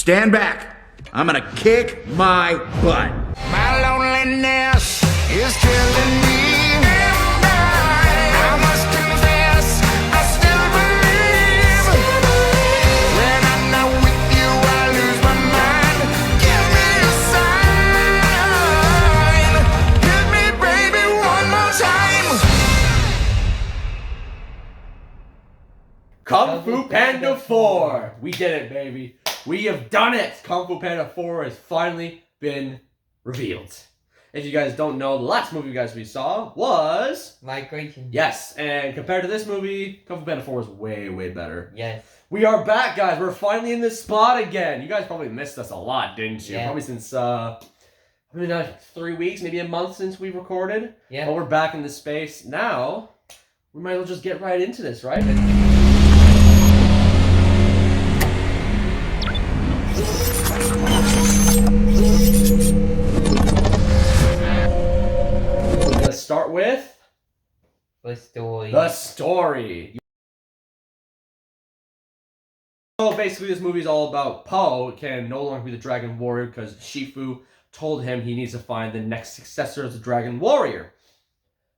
Stand back. I'm gonna kick my butt. My loneliness is killing me. I must confess, I still believe. When I'm not with you, I lose my mind. Give me a sign. Hit me, baby, one more time. Kung Fu Panda 4! We did it, baby. We have done it! Kung Fu Panda 4 has finally been revealed. If you guys don't know, the last movie we saw was... Migration. Yes, and compared to this movie, Kung Fu Panda 4 is way, way better. Yes. We are back, guys. We're finally in this spot again. You guys probably missed us a lot, didn't you? Yeah. Probably since, 3 weeks, maybe a month since we recorded. Yeah. But we're back in this space. Now, we might as well just get right into this, right? Start with The story. the story. So basically, this movie is all about Po can no longer be the Dragon Warrior because Shifu told him he needs to find the next successor as the Dragon Warrior,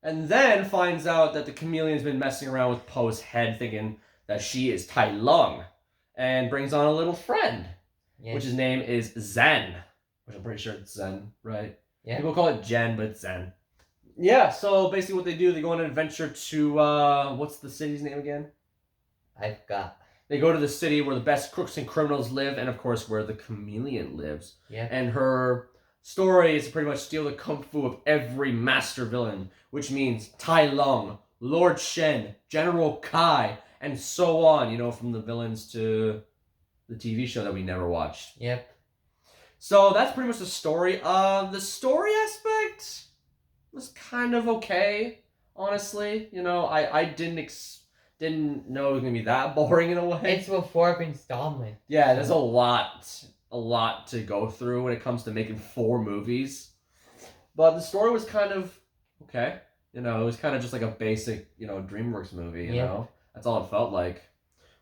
and then finds out that the chameleon's been messing around with Po's head, thinking that she is Tai Lung, and brings on a little friend, Yes. which his name is Zen, which I'm pretty sure it's Zen, right? Yeah. People call it Jen, but it's Zen. Yeah, so basically what they do, they go on an adventure to, what's the city's name again? I forgot. They go to the city where the best crooks and criminals live, and of course where the chameleon lives. Yeah. And her story is to pretty much steal the kung fu of every master villain, which means Tai Lung, Lord Shen, General Kai, and so on, you know, from the villains to the TV show that we never watched. Yep. So that's pretty much the story. The story aspect was kind of okay, honestly. You know, I didn't know it was gonna be that boring in a way. It's the fourth installment. Yeah, there's a lot to go through when it comes to making 4 movies. But the story was kind of okay. You know, it was kind of just like a basic, you know, DreamWorks movie, you know? That's all it felt like.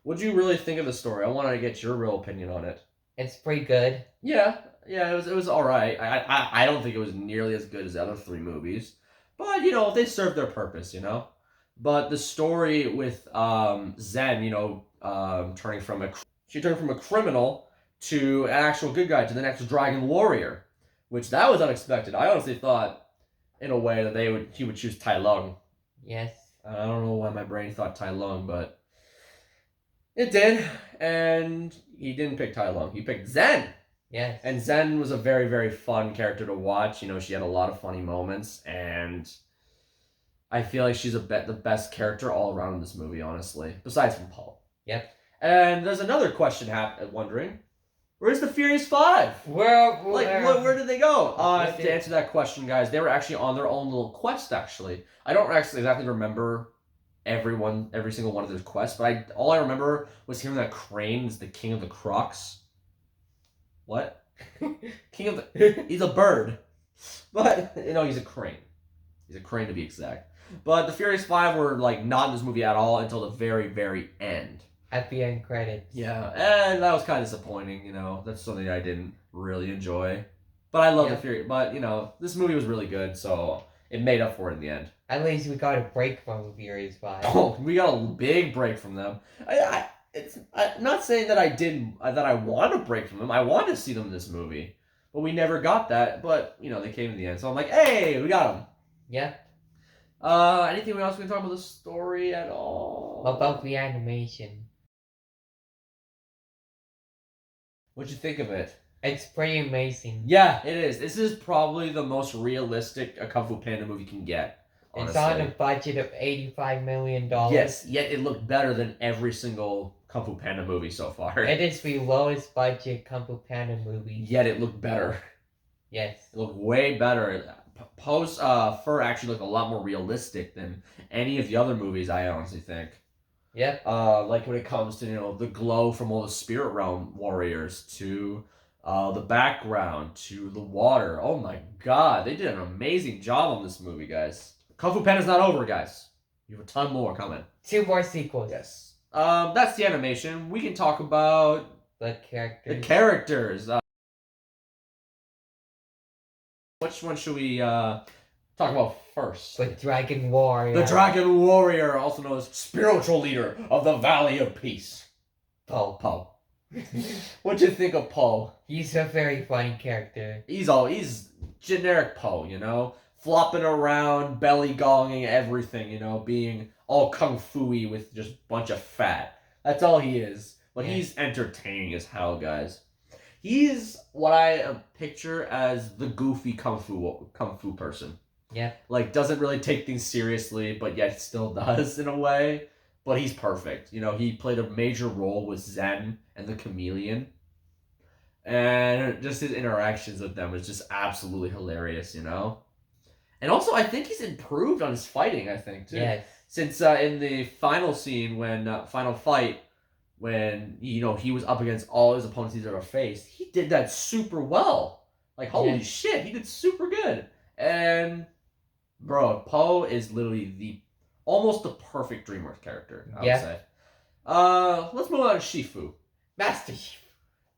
What'd you really think of the story? I wanted to get your real opinion on it. It's pretty good. Yeah, it was all right. I don't think it was nearly as good as the other 3 movies, but you know they served their purpose, you know. But the story with Zen, you know, turning from a criminal to an actual good guy, to the next Dragon Warrior, which that was unexpected. I honestly thought, in a way, that he would choose Tai Lung. Yes. I don't know why my brain thought Tai Lung, but it did, and he didn't pick Tai Lung. He picked Zen. Yes. And Zen was a very, very fun character to watch. You know, she had a lot of funny moments, and I feel like she's the best character all around in this movie, honestly, besides from Paul. Yep. And there's another question wondering, where's the Furious Five? Where Where did they go? Yes, To answer that question, guys, they were actually on their own little quest, actually. I don't actually exactly remember every single one of those quests, but all I remember was hearing that Crane is the king of the crocs. What? He's a bird. But, you know, he's a crane. He's a crane to be exact. But the Furious Five were, like, not in this movie at all until the very, very end. At the end credits. Yeah, and that was kind of disappointing, you know. That's something I didn't really enjoy. But I love the Fury. But, you know, this movie was really good, so it made up for it in the end. At least we got a break from the Furious 5. Oh, we got a big break from them. I'm not saying that I want to break from them. I want to see them in this movie, but we never got that. But you know, they came in the end, so I'm like, hey, we got them. Yeah. Anything else we can talk about the story at all? What about the animation? What'd you think of it? It's pretty amazing. Yeah, it is. This is probably the most realistic a Kung Fu Panda movie can get. Honestly. It's on a budget of $85 million. Yes, yet it looked better than every single Kung Fu Panda movie so far. It is the lowest budget Kung Fu Panda movie. Yet it looked better. Yes. It looked way better. Po's fur actually looked a lot more realistic than any of the other movies, I honestly think. Yep. Like when it comes to, you know, the glow from all the spirit realm warriors to the background to the water. Oh my god, they did an amazing job on this movie, guys. Kung Fu Panda's not over, guys. You have a ton more coming. 2 more sequels. Yes. That's the animation. We can talk about The characters. The characters. Which one should we talk about first? The Dragon Warrior. The Dragon Warrior, also known as spiritual leader of the Valley of Peace. Poe. Poe. What'd you think of Poe? He's a very funny character. He's generic Poe, you know? Flopping around, belly gonging everything, you know, being all kung fu-y with just a bunch of fat. That's all he is. But he's entertaining as hell, guys. He's what I picture as the goofy kung fu person. Yeah. Like, doesn't really take things seriously, but yet still does in a way. But he's perfect. You know, he played a major role with Zen and the Chameleon. And just his interactions with them is just absolutely hilarious, you know? And also, I think he's improved on his fighting, I think, too. Yes. Since in the final scene, final fight, when, you know, he was up against all his opponents he's ever faced, he did that super well. Like, holy shit, he did super good. And, bro, Poe is literally almost the perfect DreamWorks character, I would say. Let's move on to Shifu. Master Chief.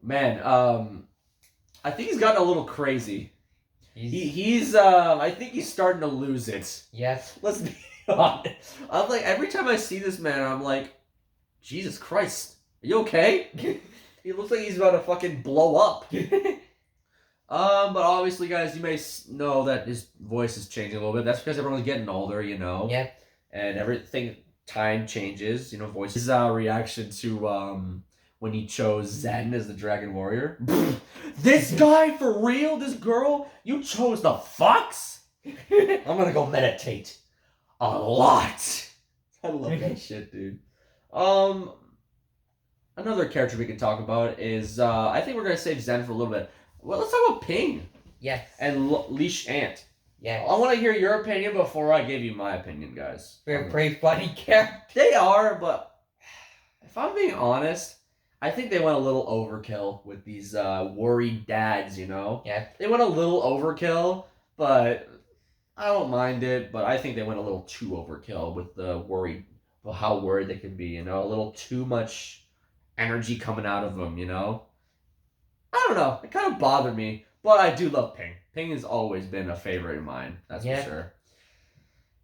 Man, I think he's gotten a little crazy. He's I think he's starting to lose it. Yes. Let's be honest. I'm like, every time I see this man, I'm like, Jesus Christ, are you okay? He looks like he's about to fucking blow up. But obviously, guys, you may know that his voice is changing a little bit. That's because everyone's getting older, you know. Yeah. And everything, time changes, you know, voice. His reaction to when he chose Zen as the Dragon Warrior. This guy, for real? This girl? You chose the fox? I'm gonna go meditate. A lot. I love that shit, dude. Another character we can talk about is, I think we're gonna save Zen for a little bit. Well, let's talk about Ping. Yes. And Leash Ant. Yes. I want to hear your opinion before I give you my opinion, guys. They're pretty funny characters. They are, but if I'm being honest, I think they went a little overkill with these worried dads, you know? Yeah. They went a little overkill, but I don't mind it, but I think they went a little too overkill with the how worried they can be, you know? A little too much energy coming out of them, you know? I don't know. It kind of bothered me, but I do love Ping. Ping has always been a favorite of mine, that's for sure.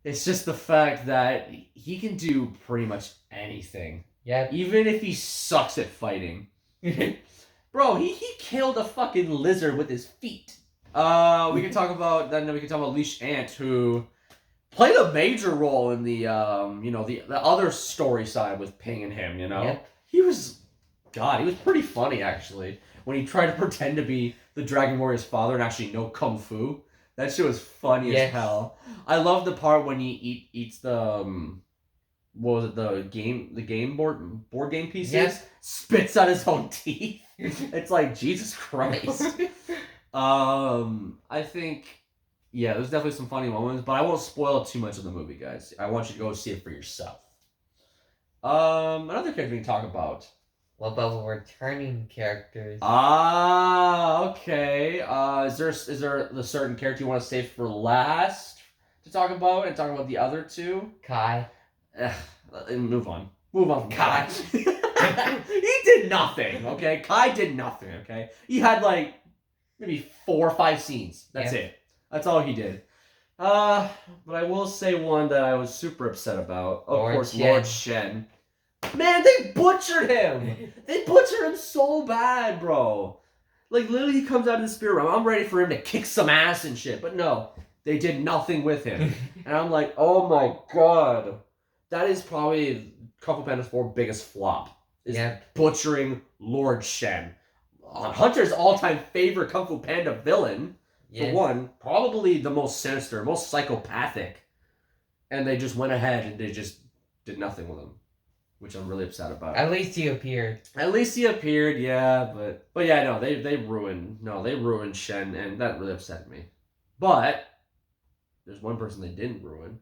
It's just the fact that he can do pretty much anything. Yeah. Even if he sucks at fighting. Bro, he killed a fucking lizard with his feet. We can talk about Leash Ant, who played a major role in the the other story side with Ping and him, you know? Yep. He was pretty funny actually. When he tried to pretend to be the Dragon Warrior's father and actually know Kung Fu. That shit was funny as hell. I love the part when he eats the what was it, the board game pieces? Yes. Spits out his own teeth. It's like, Jesus Christ. I think, there's definitely some funny moments, but I won't spoil too much of the movie, guys. I want you to go see it for yourself. Another character we can talk about. What about returning characters? Okay. Is there a certain character you want to save for last to talk about and talk about the other two? Kai. Move on from Kai. He did nothing, okay? Kai did nothing, okay? He had like maybe 4 or 5 scenes. That's it. That's all he did. But I will say one that I was super upset about. Of course, Lord Shen. Man, they butchered him! They butchered him so bad, bro. Like, literally, he comes out of the spirit realm. I'm ready for him to kick some ass and shit. But no, they did nothing with him. And I'm like, oh my god. That is probably Kung Fu Panda's 4 biggest flop. Is butchering Lord Shen. Hunter's all-time favorite Kung Fu Panda villain. For one, probably the most sinister, most psychopathic. And they just went ahead and they just did nothing with him. Which I'm really upset about. At least he appeared. Yeah, but yeah, no, they ruined Shen, and that really upset me. But there's one person they didn't ruin.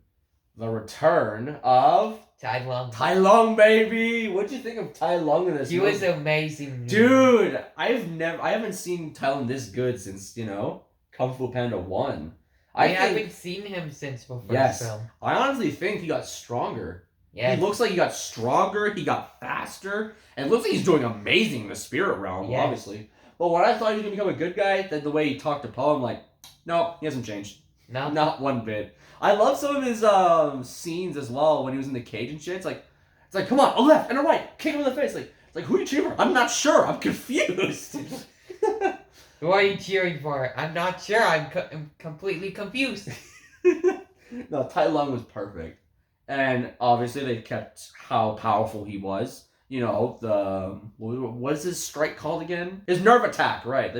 The return of Tai Lung. Tai Lung, baby. What'd you think of Tai Lung in this He movie? was amazing. Dude, I haven't seen Tai Lung this good since, Kung Fu Panda 1. I haven't seen him since the first film. I honestly think he got stronger. Yeah. He looks like he got stronger, he got faster, and it looks like he's doing amazing in the spirit realm, Yeah. obviously. But when I thought he was gonna become a good guy, then the way he talked to Poe, I'm like, no, he hasn't changed. No. Not one bit. I love some of his scenes as well when he was in the cage and shit. It's like, come on, a left and a right, kick him in the face. It's like, who are you cheering for? I'm not sure. I'm confused. Who are you cheering for? I'm not sure. I'm completely confused. No, Tai Lung was perfect, and obviously they kept how powerful he was. You know, what is his strike called again? His nerve attack, right?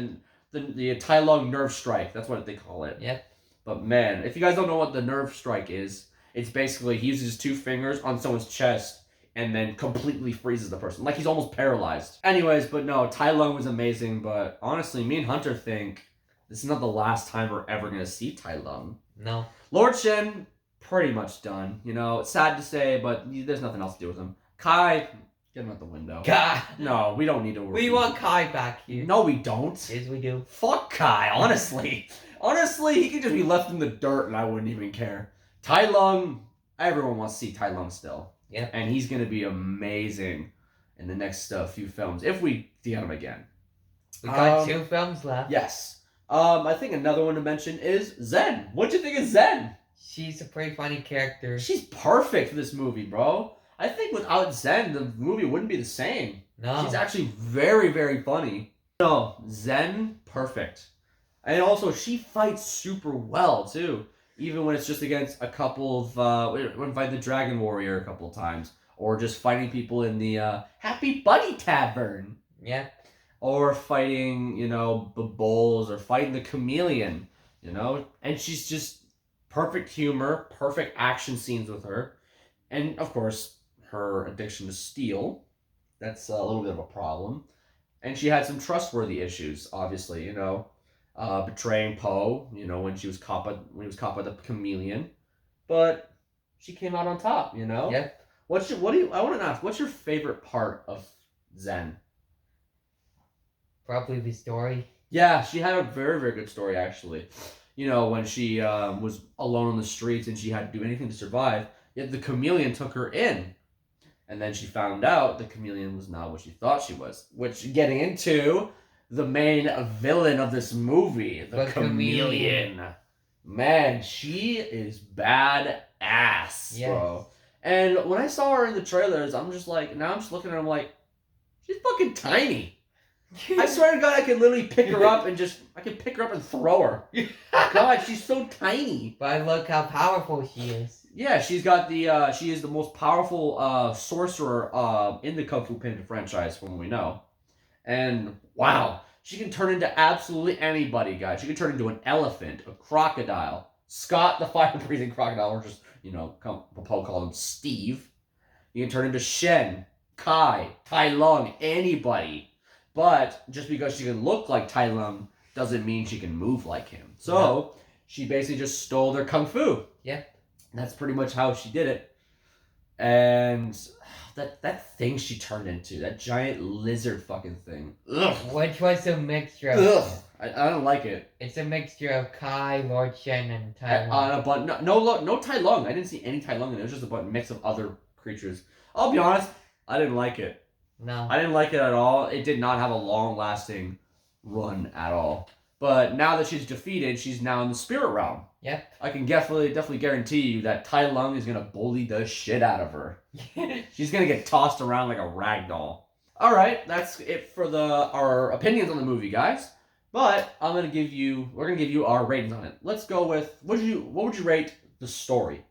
The Tai Lung nerve strike. That's what they call it. Yep. But man, if you guys don't know what the nerve strike is, it's basically he uses his two fingers on someone's chest and then completely freezes the person. Like he's almost paralyzed. Anyways, but no, Tai Lung was amazing, but honestly, me and Hunter think this is not the last time we're ever going to see Tai Lung. No. Lord Shen, pretty much done. You know, it's sad to say, but there's nothing else to do with him. Kai, get him out the window. God. No, we don't need to. We want Kai back here. No, we don't. Yes, we do. Fuck Kai, honestly. Honestly, he could just be left in the dirt and I wouldn't even care. Tai Lung, everyone wants to see Tai Lung still. Yep. And he's going to be amazing in the next few films, if we see him again. We got 2 films left. Yes. I think another one to mention is Zen. What'd you think of Zen? She's a pretty funny character. She's perfect for this movie, bro. I think without Zen, the movie wouldn't be the same. No. She's actually very, very funny. No, Zen, perfect. And also, she fights super well, too. Even when it's just against a couple of, when fighting the Dragon Warrior a couple of times. Or just fighting people in the Happy Buddy Tavern. Yeah. Or fighting, you know, the Bulls. Or fighting the Chameleon, you know. And she's just perfect humor, perfect action scenes with her. And, of course, her addiction to steel. That's a little bit of a problem. And she had some trustworthy issues, obviously, you know. Betraying Poe, you know, when he was caught by the Chameleon, but she came out on top, you know. Yep. I want to ask, what's your favorite part of Zen? Probably the story. Yeah, she had a very, very good story actually. You know, when she was alone on the streets and she had to do anything to survive, yet the Chameleon took her in, and then she found out the Chameleon was not what she thought she was. Which, getting into the main villain of this movie, the Chameleon. Man, she is badass, Yes. bro. And when I saw her in the trailers, I'm just like, now I'm just looking at her, I'm like, she's fucking tiny. I swear to God, I could literally pick her up and throw her. God, she's so tiny. But look how powerful she is. Yeah, she is the most powerful sorcerer in the Kung Fu Panda franchise, from what we know. And wow, she can turn into absolutely anybody, guys. She can turn into an elephant, a crocodile, Scott the fire-breathing crocodile, or just, you know, Poe called him Steve. You can turn into Shen, Kai, Tai Lung, anybody. But just because she can look like Tai Lung doesn't mean she can move like him. So she basically just stole their kung fu. Yeah. That's pretty much how she did it. And that thing she turned into, that giant lizard fucking thing. Ugh. Which was a mixture of... Ugh. I don't like it. It's a mixture of Kai, Lord Shen, and Tai Lung. But no Tai Lung. I didn't see any Tai Lung in it. It was just a mix of other creatures. I'll be honest, I didn't like it. No. I didn't like it at all. It did not have a long-lasting run at all. But now that she's defeated, she's now in the spirit realm. Yep. I can definitely guarantee you that Tai Lung is gonna bully the shit out of her. She's gonna get tossed around like a rag doll. All right, that's it for our opinions on the movie, guys. But we're gonna give you our ratings on it. Let's go with what would you rate the story?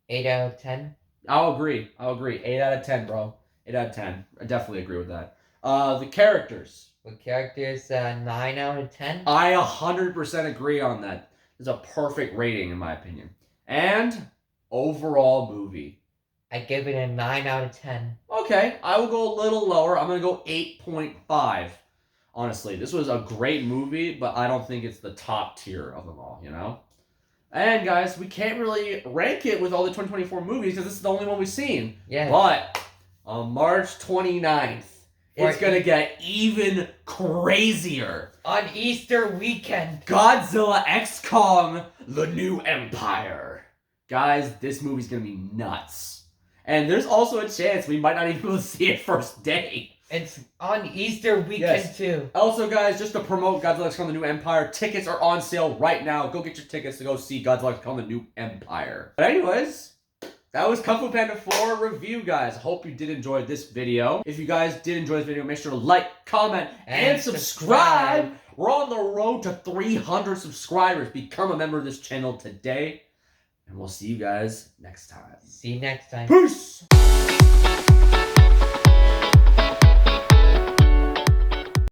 8 out of 10. I'll agree. 8 out of 10, bro. 8 out of 10. I definitely agree with that. The characters. With characters, 9 out of 10. I 100% agree on that. It's a perfect rating in my opinion. And overall movie. I give it a 9 out of 10. Okay, I will go a little lower. I'm going to go 8.5. Honestly, this was a great movie, but I don't think it's the top tier of them all, you know? And guys, we can't really rank it with all the 2024 movies because this is the only one we've seen. Yeah. But on March 29th, it's going to get even crazier. On Easter weekend. Godzilla X Kong, The New Empire. Guys, this movie's going to be nuts. And there's also a chance we might not even be able to see it first day. It's on Easter weekend Yes. too. Also, guys, just to promote Godzilla X Kong the New Empire, tickets are on sale right now. Go get your tickets to go see Godzilla X Kong the New Empire. But anyways, that was Kung Fu Panda 4 review, guys. Hope you did enjoy this video. If you guys did enjoy this video, make sure to like, comment, and subscribe. We're on the road to 300 subscribers. Become a member of this channel today. And we'll see you guys next time. See you next time. Peace!